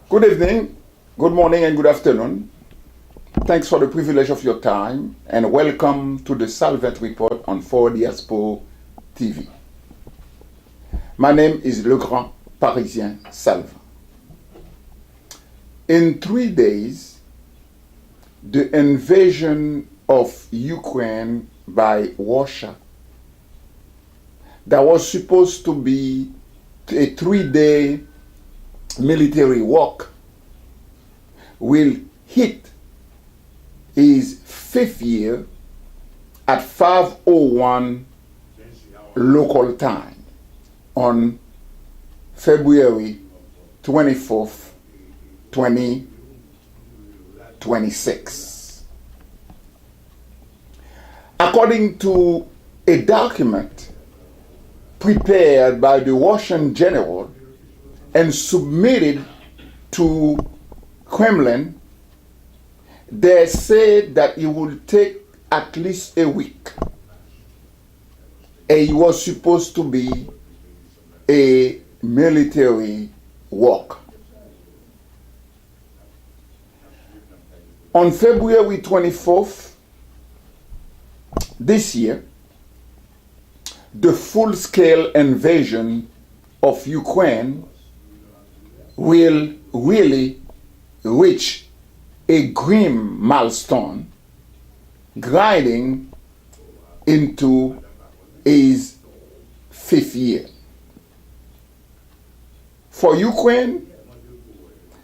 Good evening, good morning, and good afternoon. Thanks for the privilege of your time, and welcome to the SALVANT Report on 4Diaspora TV. My name is Le Grand Parisien Salvant. In 3 days, the invasion of Ukraine by Russia that was supposed to be a 3-day military walk will hit his 5th year at 5:01 local time on February 24th, 2026. According to a document prepared by the Russian general and submitted to Kremlin, they said that it would take at least a week. And it was supposed to be a military walk. On February 24th this year, the full-scale invasion of Ukraine will really reach a grim milestone, gliding into his 5th year. For Ukraine,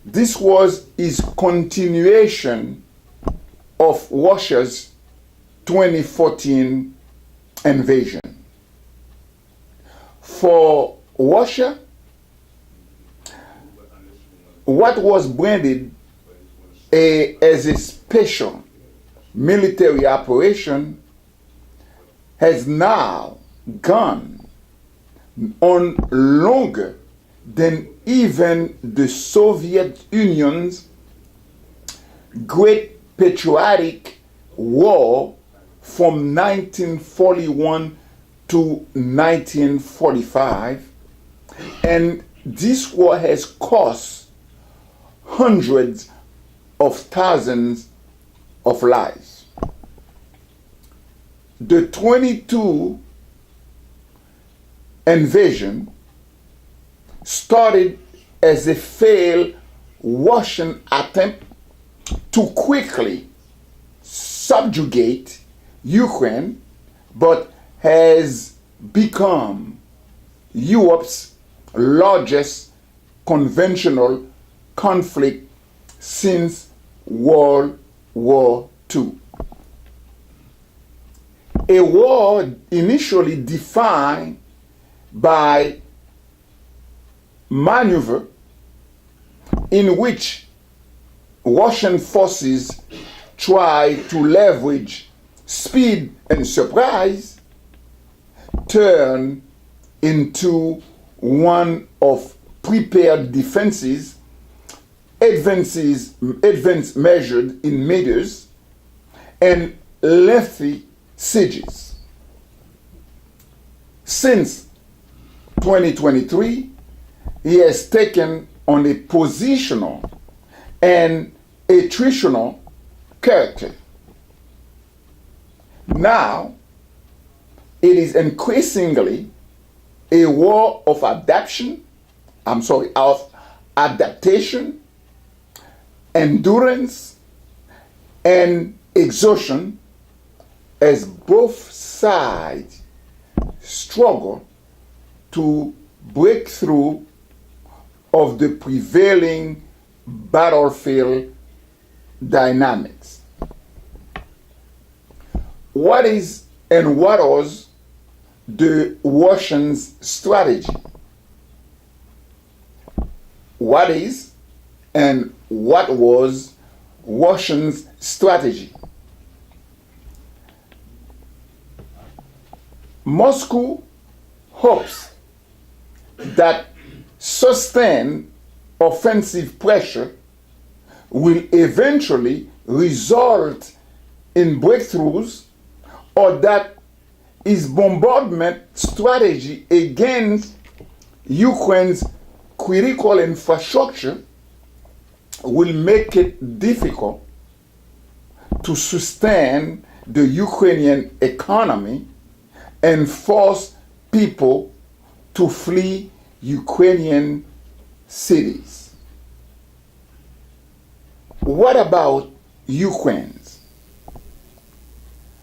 this was his continuation of Russia's 2014 invasion. For Russia, what was branded as a special military operation has now gone on longer than even the Soviet Union's Great Patriotic War from 1941 to 1945, and this war has cost hundreds of thousands of lives. The 22 invasion started as a failed Russian attempt to quickly subjugate Ukraine, but has become Europe's largest conventional conflict since World War II. A war initially defined by maneuver in which Russian forces try to leverage speed and surprise turned into one of prepared defenses, advance measured in meters, and lengthy sieges. Since 2023, he has taken on a positional and attritional character. Now, it is increasingly a war of adaptation, endurance, and exhaustion as both sides struggle to break through of the prevailing battlefield dynamics. What is and what was the Russians' strategy? What is and what was Russians' strategy? Moscow hopes that sustained offensive pressure will eventually result in breakthroughs, or that his bombardment strategy against Ukraine's critical infrastructure will make it difficult to sustain the Ukrainian economy and force people to flee Ukrainian cities. What about Ukraine's?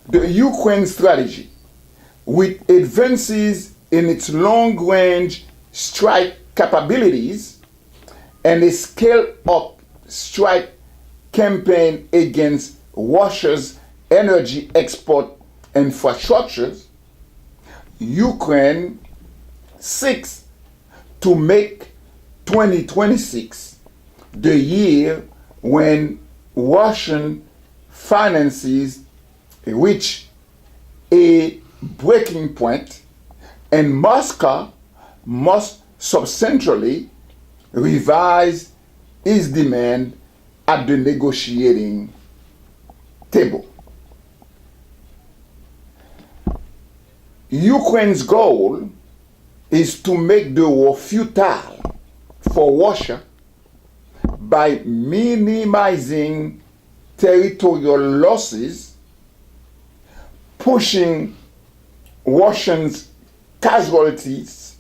The Ukraine strategy, with advances in its long-range strike capabilities and a scaled-up strike campaign against Russia's energy export infrastructures, Ukraine seeks to make 2026 the year when Russian finances reach a breaking point and Moscow must substantially revise its demand at the negotiating table. Ukraine's goal is to make the war futile for Russia by minimizing territorial losses, pushing Russians' casualties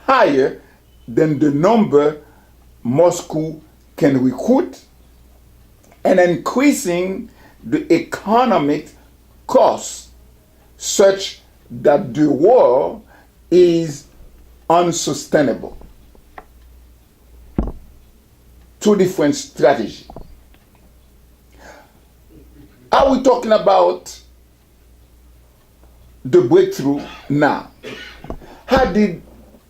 higher than the number Moscow can recruit, and increasing the economic costs such that the war is unsustainable. Two different strategies. Are we talking about the breakthrough now? How did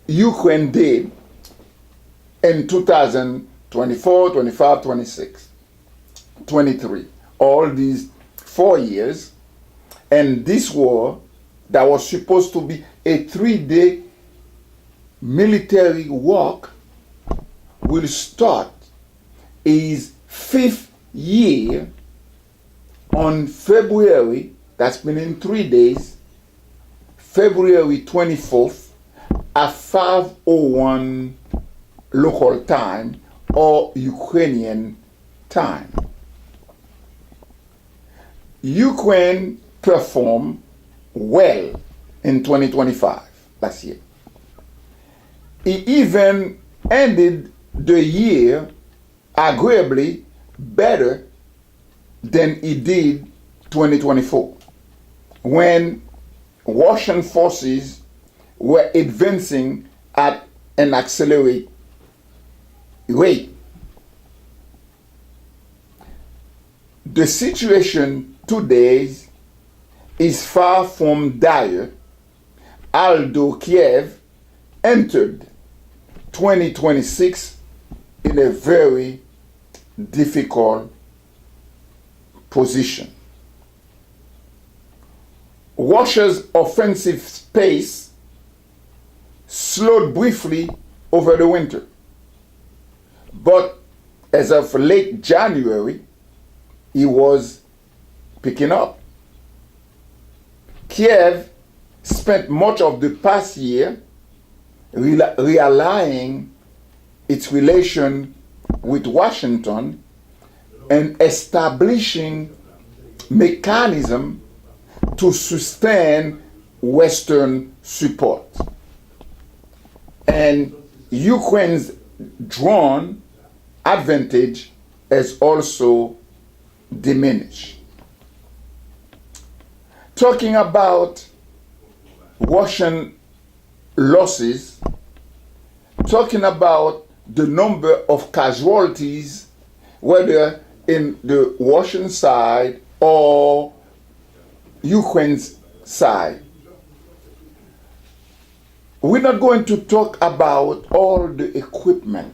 Ukraine did in 2024, 25, 26, 23, all these 4 years, and this war that was supposed to be a 3-day military walk will start its 5th year on February, that's been in 3 days, February 24th at 5:01 local time or Ukrainian time. Ukraine performed well in 2025, last year. It even ended the year agreeably better than it did 2024, when Russian forces were advancing at an accelerated rate. The situation today is far from dire, although Kiev entered 2026 in a very difficult position. Russia's offensive pace slowed briefly over the winter, but as of late January, it was picking up. Kiev spent much of the past year realigning its relation with Washington and establishing mechanisms to sustain Western support. And Ukraine's drone advantage has also diminished. Talking about Russian losses, talking about the number of casualties, whether in the Russian side or Ukraine's side. We're not going to talk about all the equipment,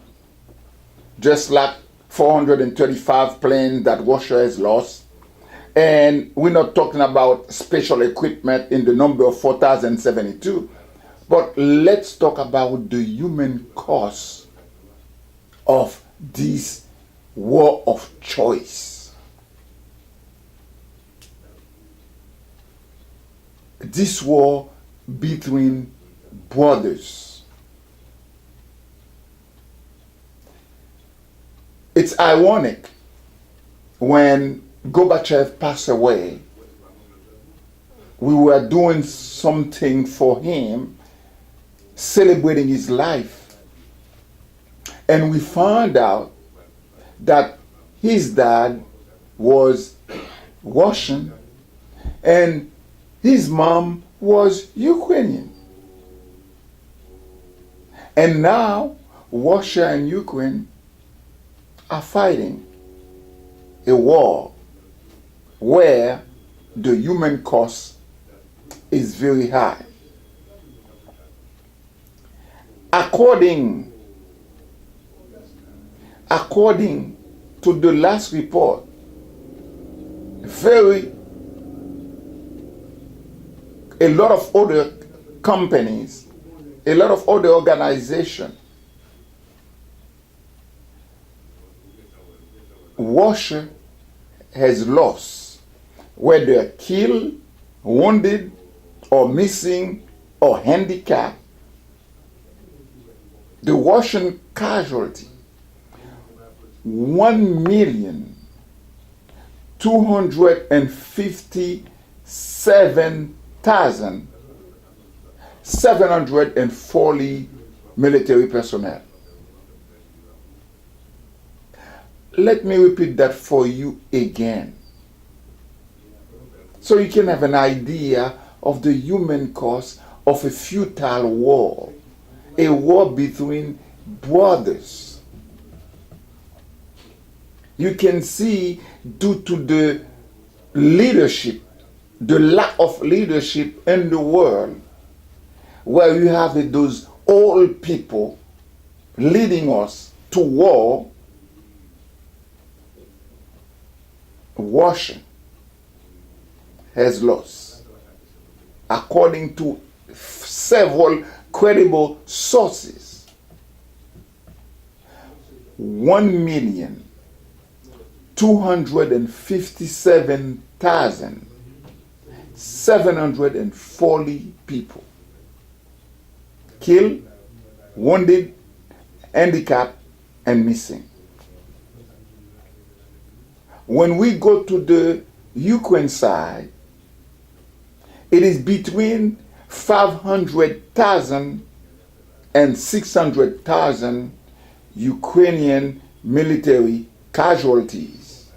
just like 435 planes that Russia has lost. And we're not talking about special equipment in the number of 4,072. But let's talk about the human cost of this war of choice. This war between brothers. It's ironic when Gorbachev passed away, we were doing something for him, celebrating his life. And we found out that his dad was Russian and his mom was Ukrainian. And now Russia and Ukraine are fighting a war where the human cost is very high. According to the last report, a lot of other companies, a lot of other organizations, Russia has lost, whether killed, wounded, or missing, or handicapped. The Russian casualty, 1,257,740 military personnel. Let me repeat that for you again, so you can have an idea of the human cost of a futile war, a war between brothers. You can see, due to the leadership, the lack of leadership in the world, where you have those old people leading us to war, Russia has lost, according to several credible sources, 1,257,740 people killed, wounded, handicapped, and missing. When we go to the Ukraine side, it is between 500,000 and 600,000 Ukrainian military casualties.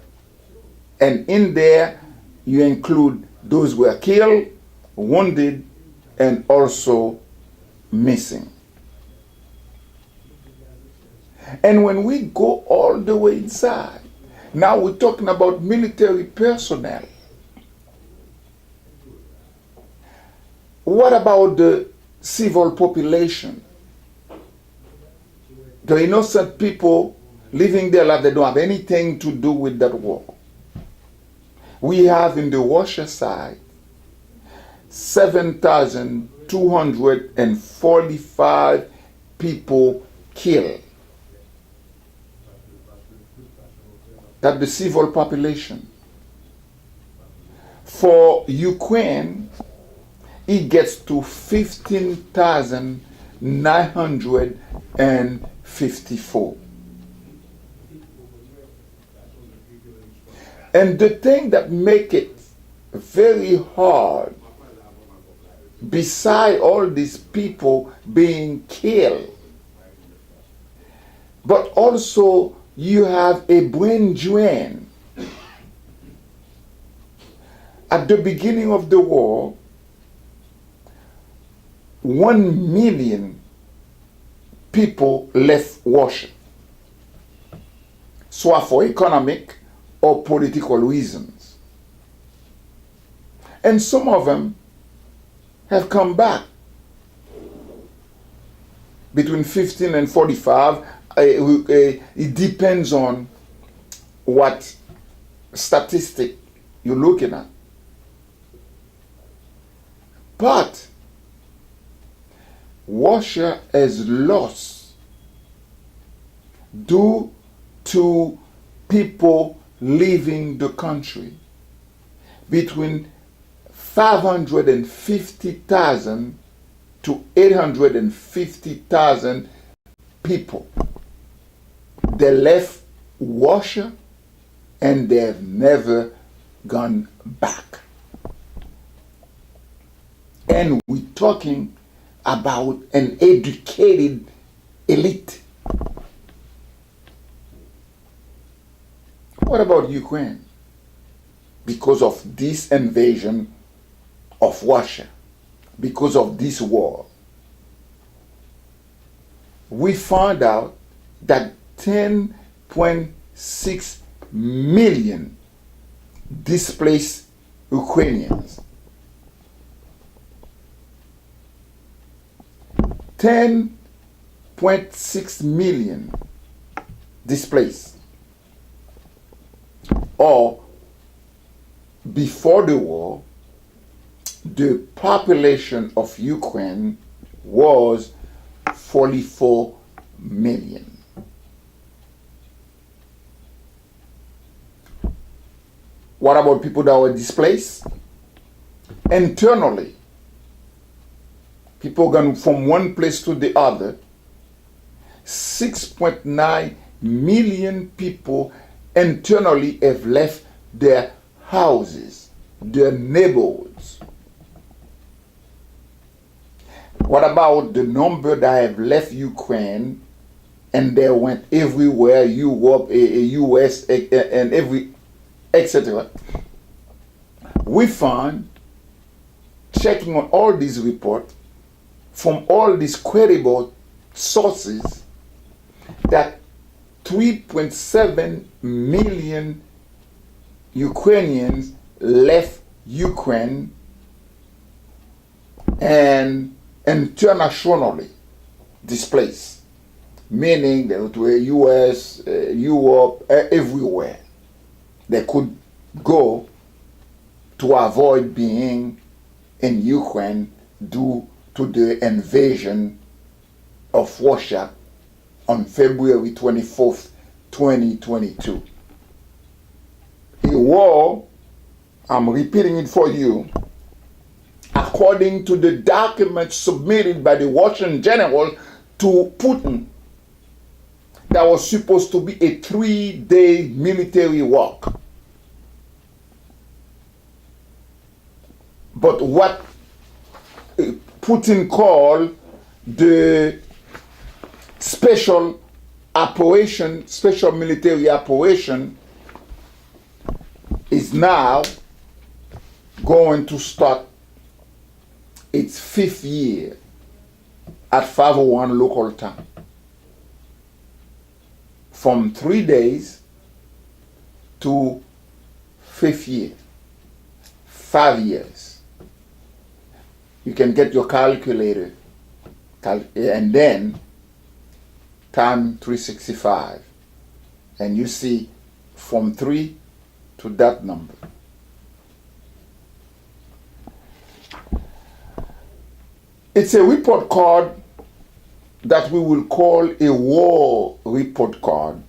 And in there, you include those who were killed, wounded, and also missing. And when we go all the way inside, now we're talking about military personnel. What about the civil population? The innocent people living their life, they don't have anything to do with that war. We have in the Russia side 7,245 people killed. That's the civil population. For Ukraine, it gets to 15,954. And the thing that makes it very hard, beside all these people being killed, but also you have a brain drain. At the beginning of the war, 1 million people left Russia, so for economic or political reasons. And some of them have come back. Between 15 and 45, it depends on what statistic you're looking at. But Russia has lost due to people leaving the country between 550,000 to 850,000 people. They left Russia, and they've never gone back. And we're talking about an educated elite. What about Ukraine? Because of this invasion of Russia, because of this war, we found out that 10.6 million displaced Ukrainians, 10.6 million displaced, or before the war, the population of Ukraine was 44 million. What about people that were displaced? Internally, people going from one place to the other. 6.9 million people internally have left their houses, their neighborhoods. What about the number that have left Ukraine and they went everywhere, Europe, US, and every, etc.? We found, checking on all these reports from all these credible sources, that 3.7 million Ukrainians left Ukraine and internationally displaced, meaning they were US, Europe, everywhere. They could go to avoid being in Ukraine due to the invasion of Russia on February 24th, 2022. A war, I'm repeating it for you, according to the documents submitted by the Russian general to Putin, that was supposed to be a 3-day military walk. But what Putin called the special military operation is now going to start its 5th year at 5:01 local time. From 3 days to 5th year, 5 years. You can get your calculator and then time 365, and you see from 3 to that number. It's a report card that we will call a war report card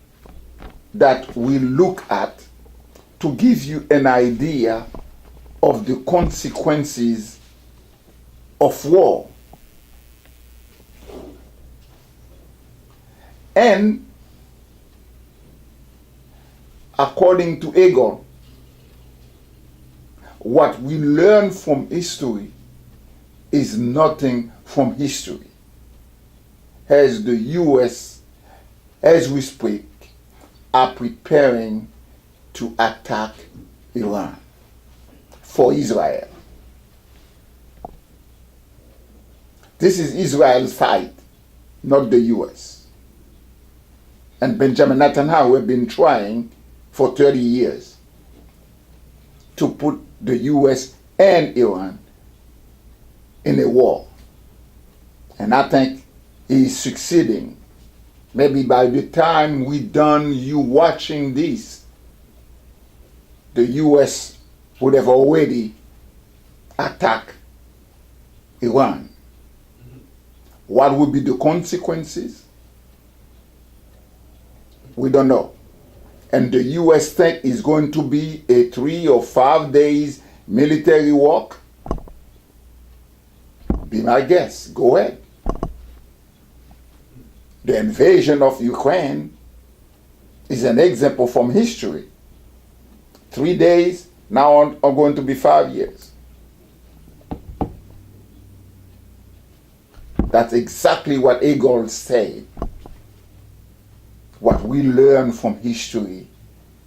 that we look at to give you an idea of the consequences of war. And according to Hegel, what we learn from history is nothing from history. As the US, as we speak, are preparing to attack Iran for Israel. This is Israel's fight, not the US. And Benjamin Netanyahu have been trying for 30 years to put the US and Iran in a war. And I think he's succeeding. Maybe by the time we're done you watching this, the US would have already attacked Iran. What would be the consequences? We don't know. And the US think it's going to be a 3 or 5 days military walk. Be my guest. Go ahead. The invasion of Ukraine is an example from history. 3 days now are going to be 5 years. That's exactly what Hegel said. What we learn from history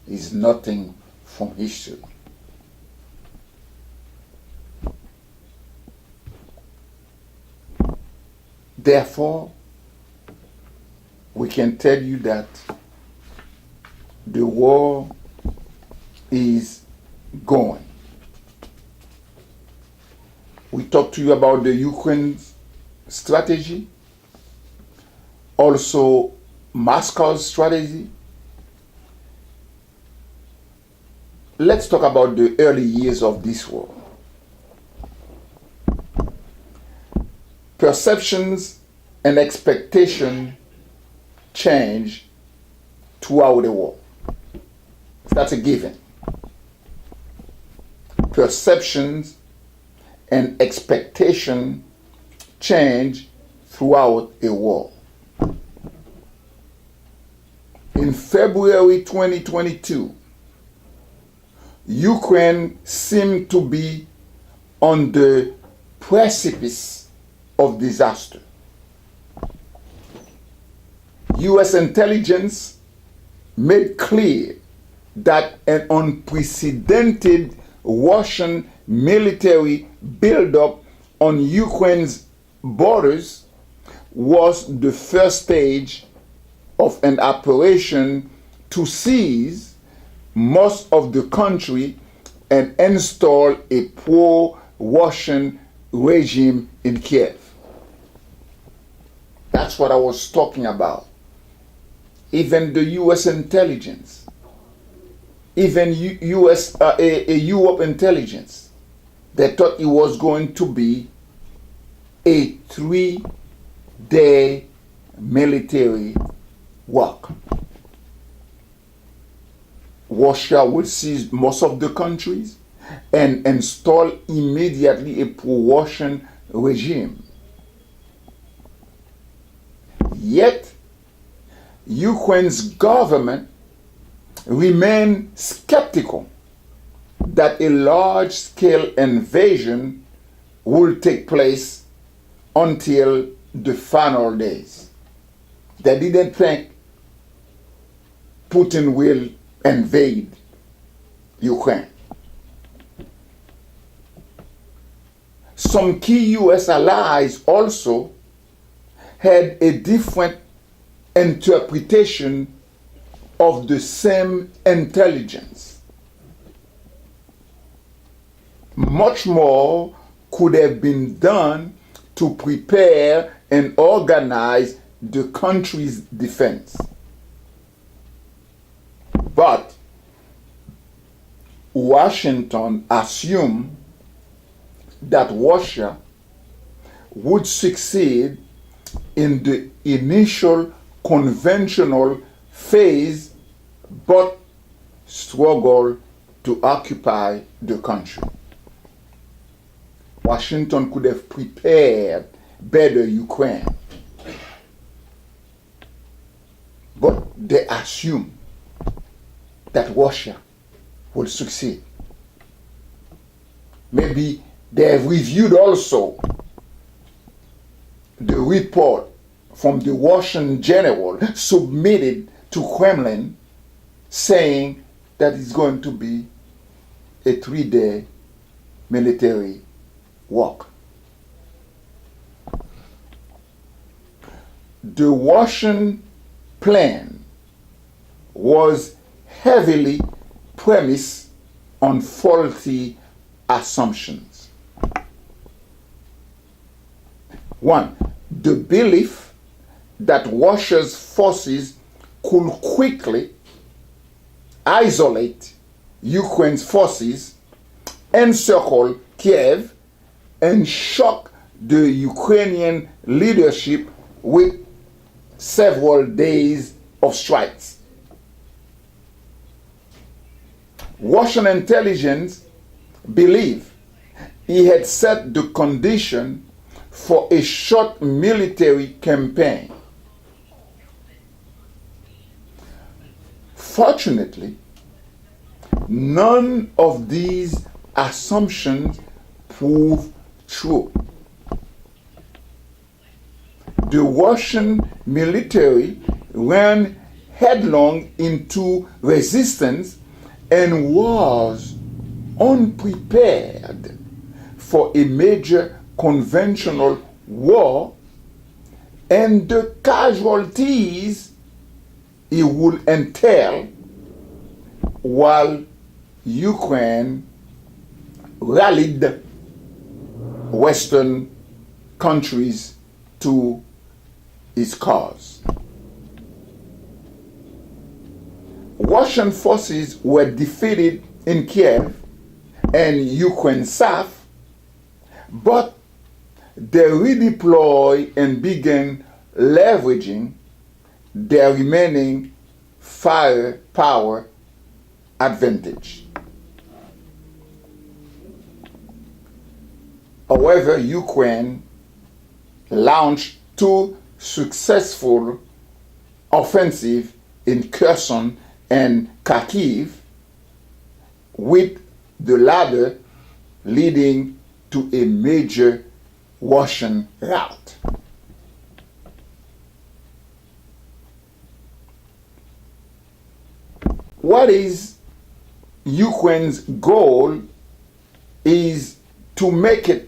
is nothing from history. Therefore, we can tell you that the war is going. We talked to you about the Ukraine strategy, also Moscow's strategy. Let's talk about the early years of this war. Perceptions and expectation change throughout the war. That's a given. Perceptions and expectation change throughout a war. In February 2022, Ukraine seemed to be on the precipice of disaster. U.S. intelligence made clear that an unprecedented Russian military buildup on Ukraine's borders was the first stage of an operation to seize most of the country and install a pro-Russian regime in Kiev. That's what I was talking about. Even the U.S. intelligence, even Europe intelligence, they thought it was going to be a 3-day military walk. Russia will seize most of the countries and install immediately a pro-Russian regime. Yet, Ukraine's government remained skeptical that a large-scale invasion will take place until the final days. They didn't think Putin will invade Ukraine. Some key U.S. allies also had a different interpretation of the same intelligence. Much more could have been done to prepare and organize the country's defense. But Washington assumed that Russia would succeed in the initial conventional phase, but struggle to occupy the country. Washington could have prepared better Ukraine, but they assume that Russia will succeed. Maybe they have reviewed also the report from the Russian general submitted to Kremlin saying that it's going to be a 3-day military walk. The Russian plan was heavily premised on faulty assumptions. One, the belief that Russia's forces could quickly isolate Ukraine's forces, encircle Kiev, and shock the Ukrainian leadership with several days of strikes. Russian intelligence believed he had set the condition for a short military campaign. Unfortunately, none of these assumptions prove true. The Russian military ran headlong into resistance and was unprepared for a major conventional war, and the casualties it would entail, while Ukraine rallied Western countries to its cause. Russian forces were defeated in Kiev and Ukraine south, but they redeployed and began leveraging their remaining firepower advantage. However, Ukraine launched two successful offensives in Kherson and Kharkiv, with the latter leading to a major Russian rout. What is Ukraine's goal is to make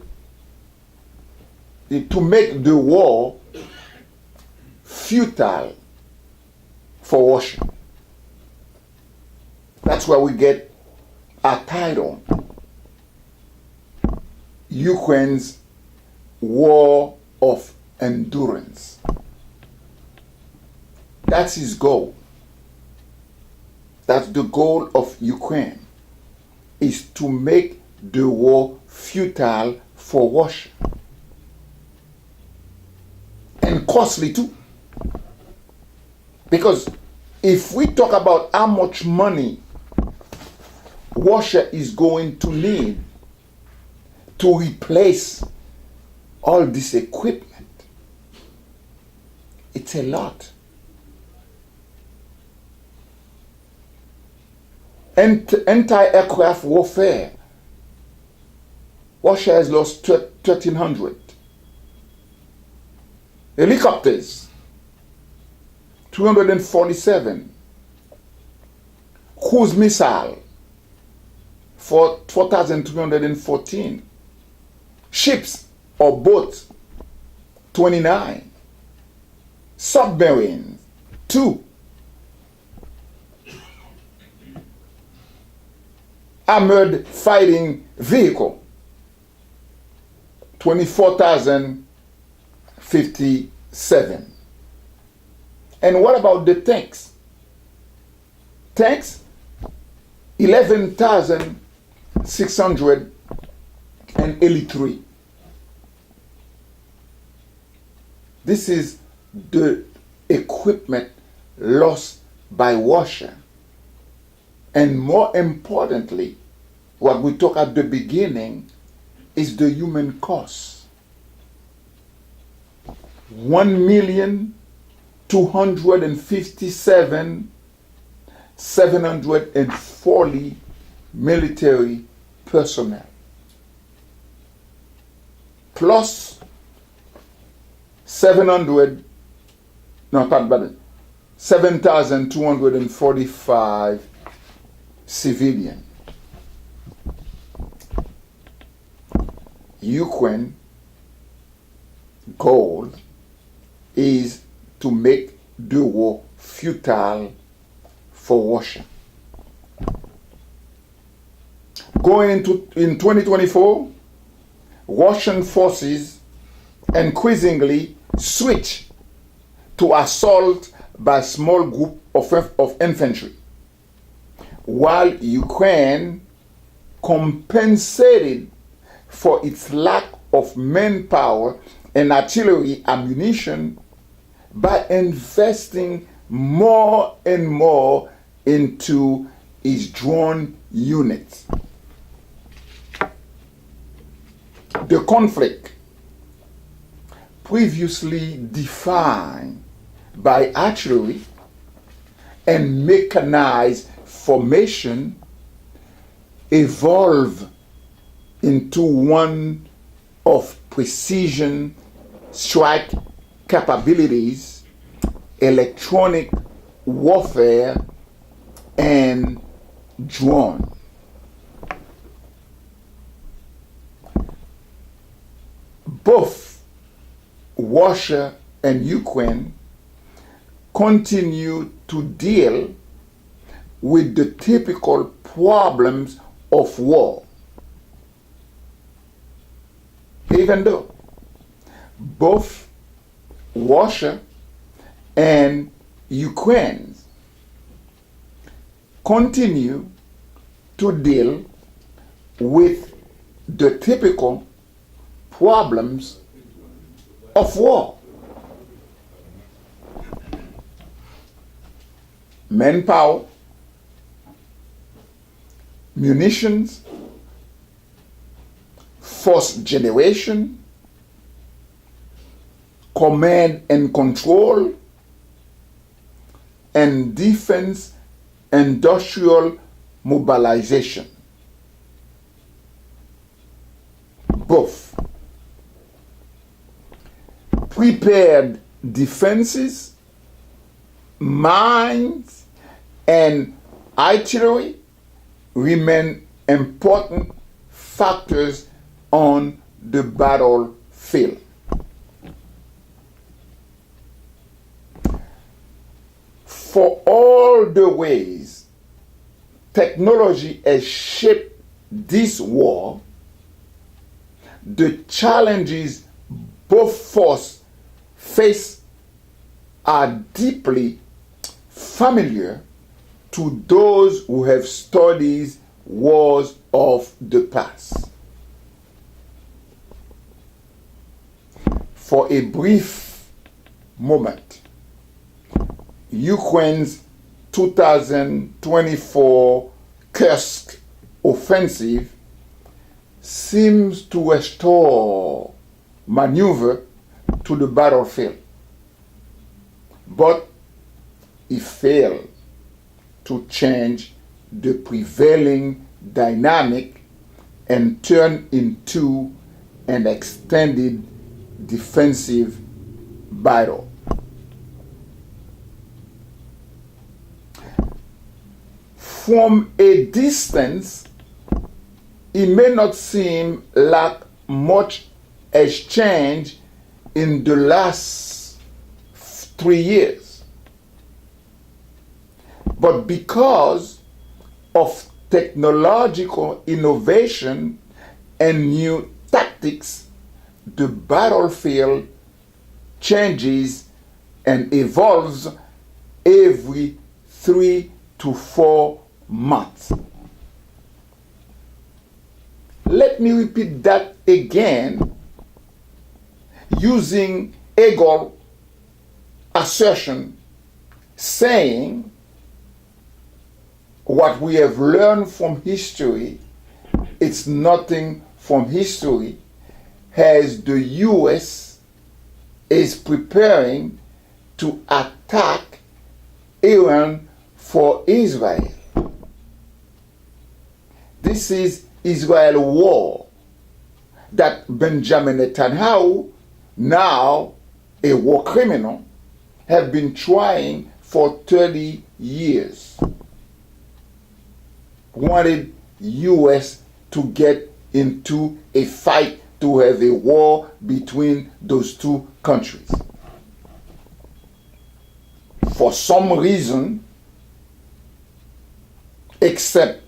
the war futile for Russia. That's where we get our title, Ukraine's War of Endurance. That's his goal. That's the goal of Ukraine, is to make the war futile for Russia. And costly too. Because if we talk about how much money Russia is going to need to replace all this equipment, it's a lot. Anti-aircraft warfare, Russia has lost 1,300. Helicopters, 247. Cruise missile, 4,214. Ships or boats, 29. Submarines, 2. Armored fighting vehicle, 24,057. And what about the tanks? Tanks, 11,683. This is the equipment lost by Russia. And more importantly, what we talked at the beginning is the human cost. 1,257,740 military personnel, plus 7,245 civilian. Ukraine goal is to make the war futile for Russia. Going into in 2024, Russian forces increasingly switch to assault by small group of infantry, while Ukraine compensated for its lack of manpower and artillery ammunition by investing more and more into its drone units. The conflict, previously defined by artillery and mechanized formation evolve into one of precision strike capabilities, electronic warfare, and drone. Both Russia and Ukraine continue to deal with the typical problems of war, even though both Russia and Ukraine continue to deal with the typical problems of war. Manpower, munitions, force generation, command and control, and defense industrial mobilization. Both prepared defenses, mines, and artillery remain important factors on the battlefield. For all the ways technology has shaped this war, the challenges both forces face are deeply familiar to those who have studied wars of the past. For a brief moment, Ukraine's 2024 Kursk offensive seems to restore maneuver to the battlefield, but it failed to change the prevailing dynamic and turn into an extended defensive battle. From a distance, it may not seem like much has changed in the last 3 years. But because of technological innovation and new tactics, the battlefield changes and evolves every 3 to 4 months. Let me repeat that again using Hegel assertion, saying what we have learned from history, it's nothing from history, as the US is preparing to attack Iran for Israel. This is Israel war that Benjamin Netanyahu, now a war criminal, have been trying for 30 years. Wanted US to get into a fight to have a war between those two countries. For some reason, except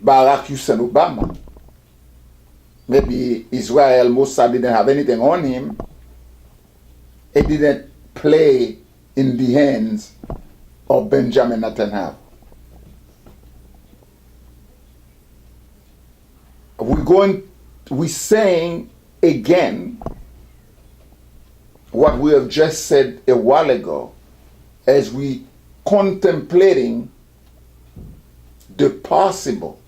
Barack Hussein Obama, maybe Israel Mossad didn't have anything on him, it didn't play in the hands of Benjamin Netanyahu. We're saying again what we have just said a while ago as we contemplating the possible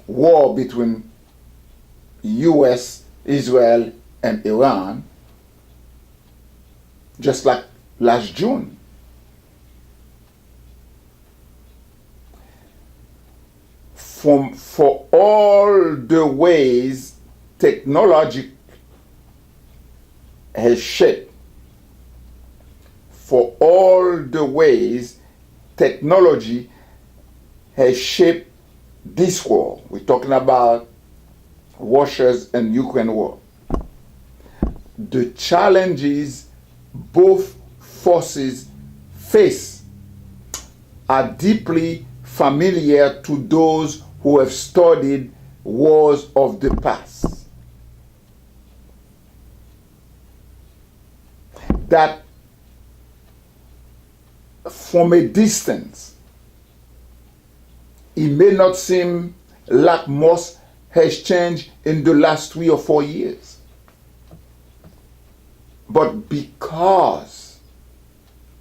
war between US, Israel, and Iran. just like last June. For all the ways technology has shaped, for all the ways technology has shaped this war. We're talking about Russia's and Ukraine war. The challenges both forces face are deeply familiar to those who have studied wars of the past. That from a distance, it may not seem like much has changed in the last 3 or 4 years. But because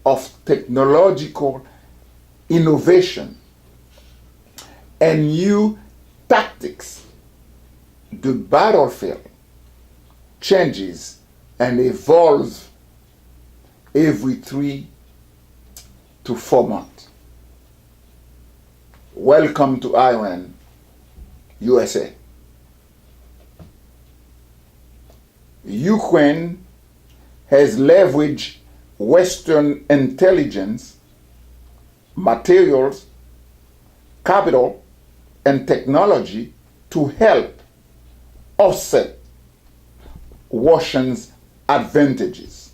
of technological innovation and new tactics, the battlefield changes and evolves every 3 to 4 months. Welcome to Iran, USA. Ukraine has leveraged Western intelligence, materials, capital, and technology to help offset Russia's advantages.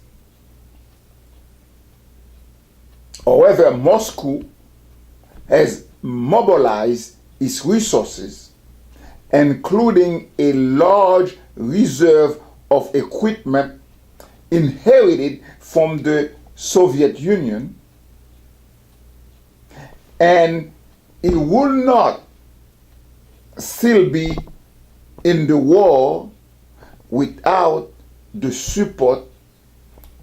However, Moscow has mobilized its resources, including a large reserve of equipment inherited from the Soviet Union, and it will not still be in the war without the support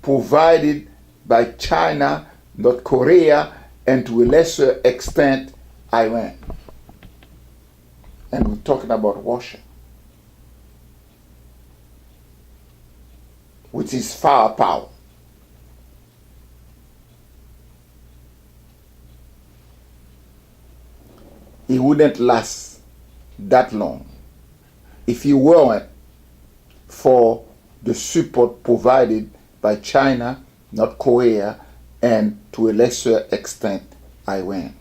provided by China, North Korea, and to a lesser extent, Iran. And we're talking about Russia, which is firepower. It wouldn't last that long if it weren't for the support provided by China, North Korea, and to a lesser extent, Iran.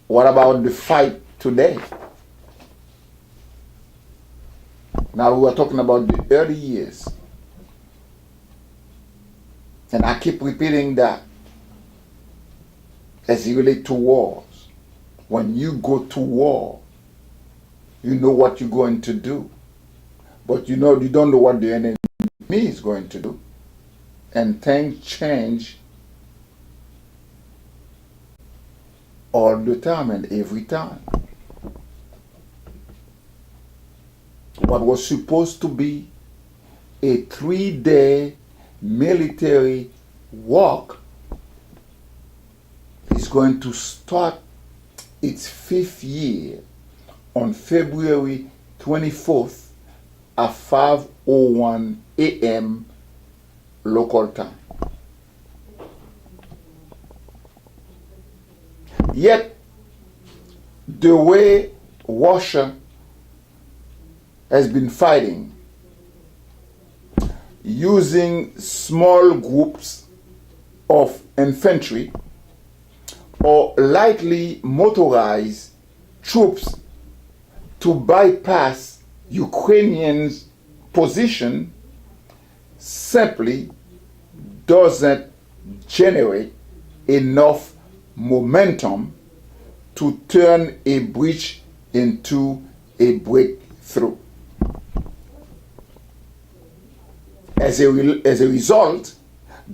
What about the fight today? Now we are talking about the early years. And I keep repeating that as it relates to wars. When you go to war, you know what you're going to do. But you don't know what the enemy is going to do. And things change all the time and every time. What was supposed to be a 3-day military walk is going to start its 5th year on February 24th at 5:01 a.m. local time. Yet, the way Russia has been fighting, using small groups of infantry or lightly motorized troops to bypass Ukrainians' position, simply doesn't generate enough momentum to turn a breach into a breakthrough. As a result,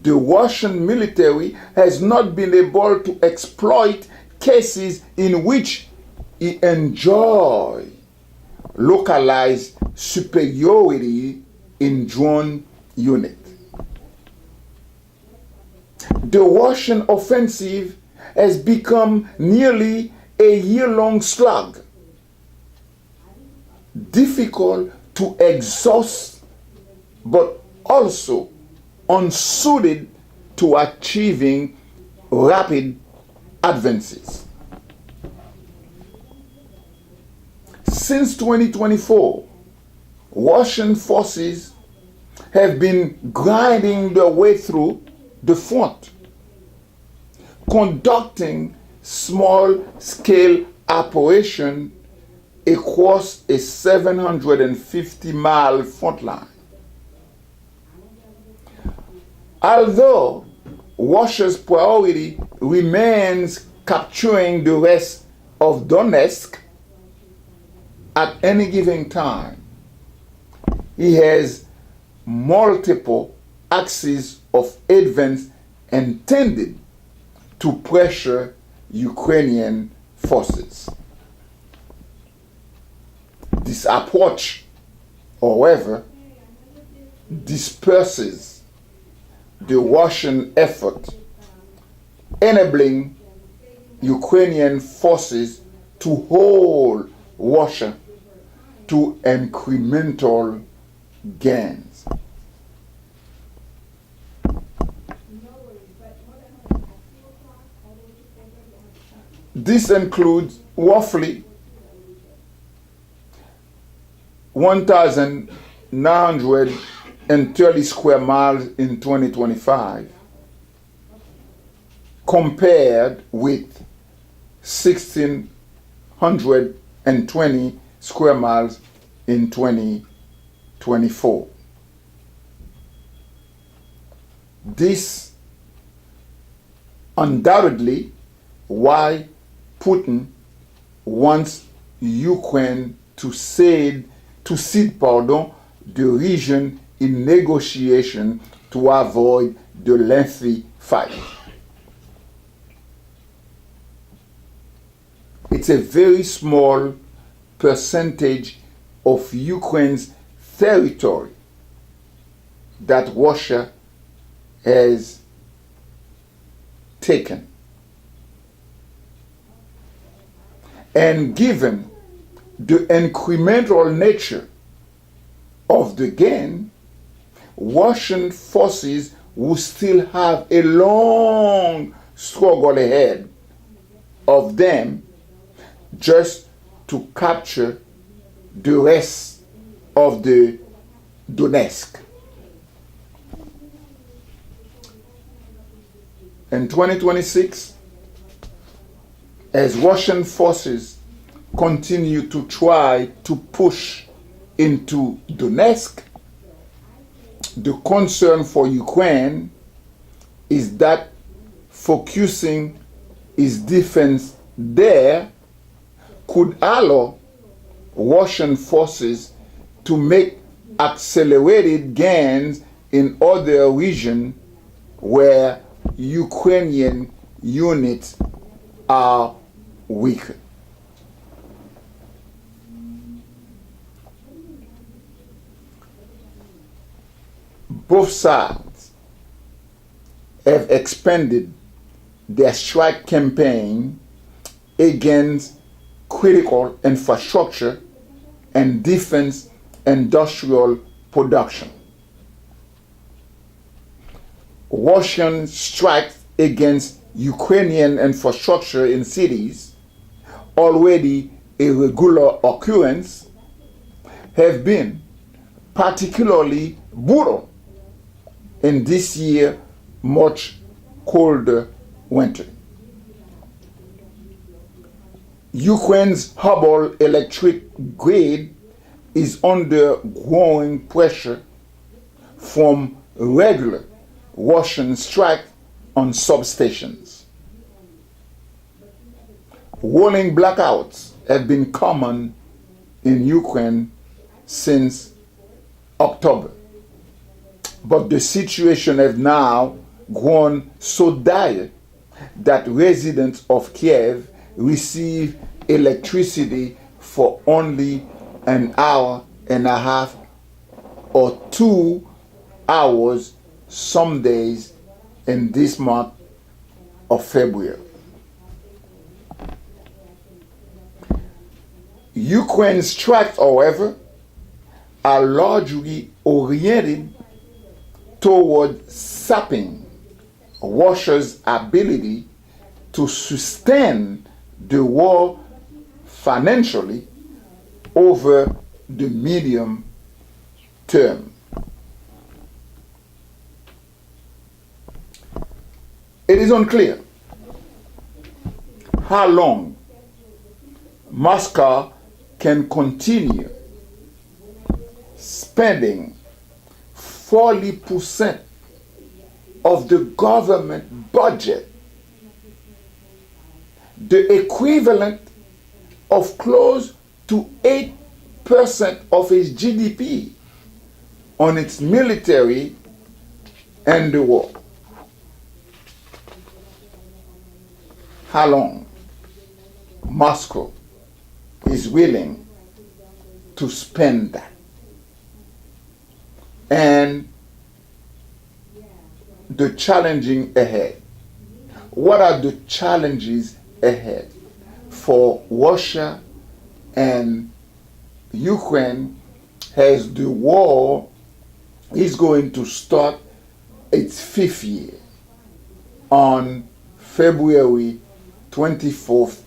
the Russian military has not been able to exploit cases in which it enjoys localized superiority in drone unit. The Russian offensive has become nearly a year-long slug, difficult to exhaust but also unsuited to achieving rapid advances. Since 2024, Russian forces have been grinding their way through the front, conducting small-scale operations across a 750-mile front line. Although Russia's priority remains capturing the rest of Donetsk, at any given time, it has multiple axes of advance intended to pressure Ukrainian forces. This approach, however, disperses the Russian effort, enabling Ukrainian forces to hold Russia to incremental gains. This includes roughly 1,930 square miles in 2025, compared with 1,620 square miles in 2024. This undoubtedly why Putin wants Ukraine to cede the region in negotiation to avoid the lengthy fight. It's a very small percentage of Ukraine's territory that Russia has taken. And given the incremental nature of the gain, Russian forces will still have a long struggle ahead of them just to capture the rest of the Donetsk. In 2026, as Russian forces continue to try to push into Donetsk, the concern for Ukraine is that focusing its defense there could allow Russian forces to make accelerated gains in other regions where Ukrainian units are weaker. Both sides have expanded their strike campaign against critical infrastructure and defense industrial production. Russian strikes against Ukrainian infrastructure in cities, already a regular occurrence, have been particularly brutal in this year's much colder winter. Ukraine's household electric grid is under growing pressure from regular Russian strikes on substations. Rolling blackouts have been common in Ukraine since October, but the situation has now grown so dire that residents of Kiev receive electricity for only an hour and a half or 2 hours some days in this month of February. Ukraine's strikes, however, are largely oriented toward sapping Russia's ability to sustain the war financially over the medium term. It is unclear how long Moscow can continue spending 40% of the government budget, the equivalent of close to 8% of its GDP, on its military and the war. How long Moscow is willing to spend that? And the challenging ahead. What are the challenges ahead for Russia and Ukraine as the war is going to start its 5th year on February 24th,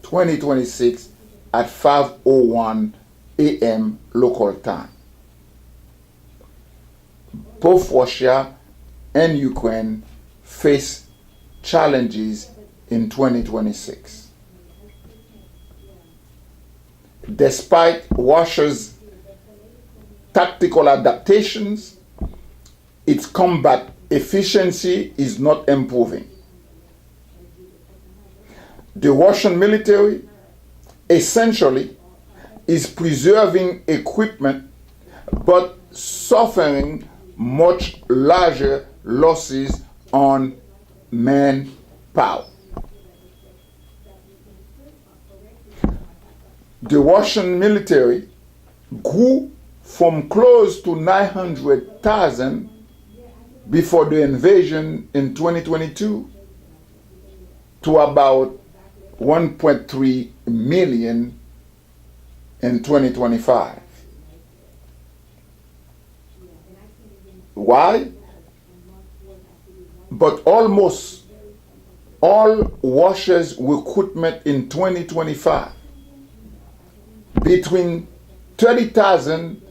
2026 at 5:01 a.m. local time? Both Russia and Ukraine face challenges in 2026. Despite Russia's tactical adaptations, its combat efficiency is not improving. The Russian military essentially is preserving equipment but suffering much larger losses on manpower. The Russian military grew from close to 900,000 before the invasion in 2022 to about 1.3 million in 2025. Why? But almost all Russia's recruitment in 2025, between 30,000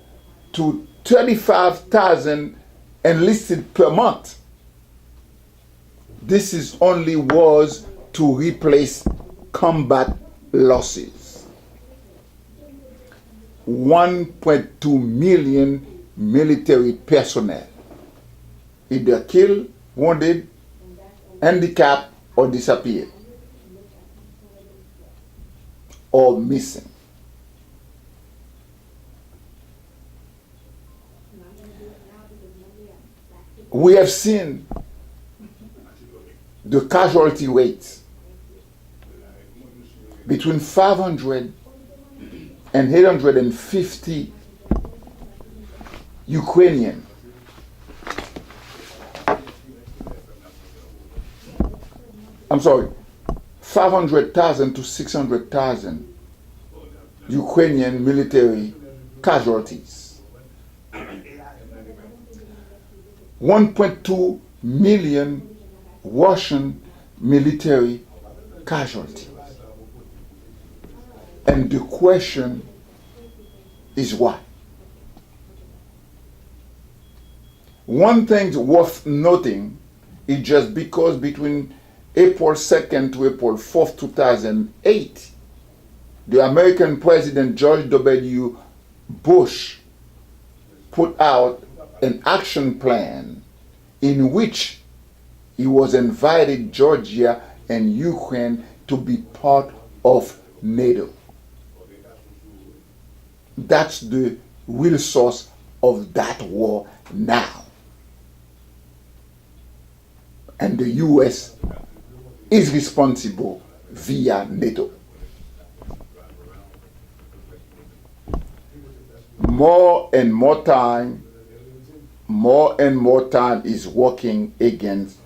to 35,000 enlisted per month, this is only was to replace combat losses. 1.2 million military personnel either killed, wounded, handicapped, or disappeared, or missing. We have seen the casualty rates between 500 and 850 Ukrainian. I'm sorry, 500,000 to 600,000 Ukrainian military casualties. 1.2 million Russian military casualties. And the question is why? One thing worth noting is just because between April 2nd to April 4th, 2008, the American President George W. Bush put out an action plan in which he was invited Georgia and Ukraine to be part of NATO. That's the real source of that war now. And the US is responsible via NATO. More and more time is working against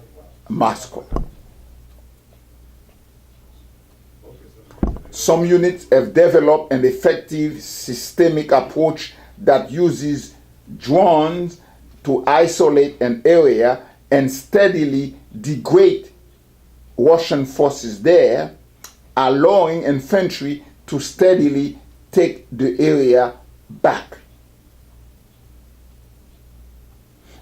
Moscow. Some units have developed an effective systemic approach that uses drones to isolate an area and steadily degrade Russian forces there, allowing infantry to steadily take the area back.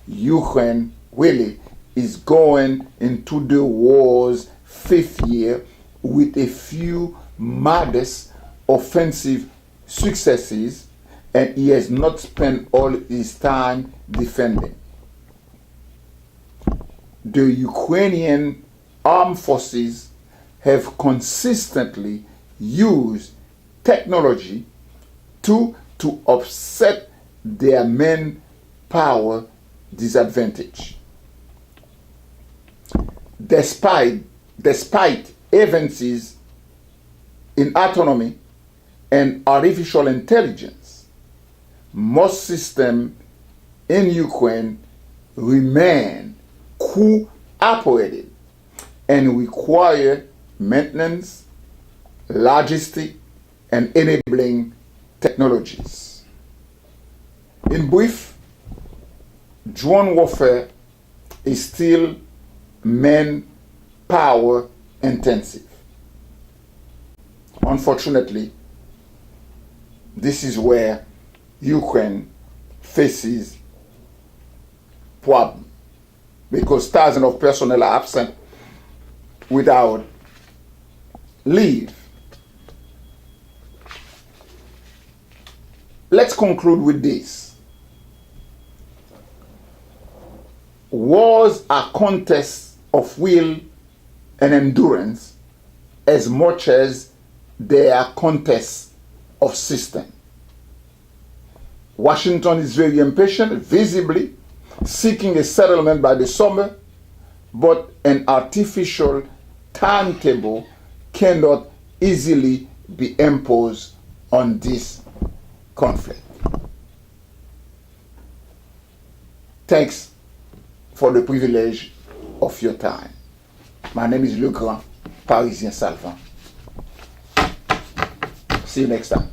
Ukraine really is going into the war's fifth year with a few modest offensive successes, and he has not spent all his time defending. The Ukrainian armed forces have consistently used technology to offset their manpower disadvantage. Despite advances in autonomy and artificial intelligence, most systems in Ukraine remain crew-operated and require maintenance, logistic, and enabling technologies. In brief, drone warfare is still manpower intensive. Unfortunately, this is where Ukraine faces problems, because thousands of personnel are absent without leave. Let's conclude with this. Wars are contests of will and endurance as much as they are contests of system. Washington is very impatient, visibly seeking a settlement by the summer, but an artificial timetable cannot easily be imposed on this conflict. Thanks for the privilege of your time. My name is Le Grand, Parisien Salvant. See you next time.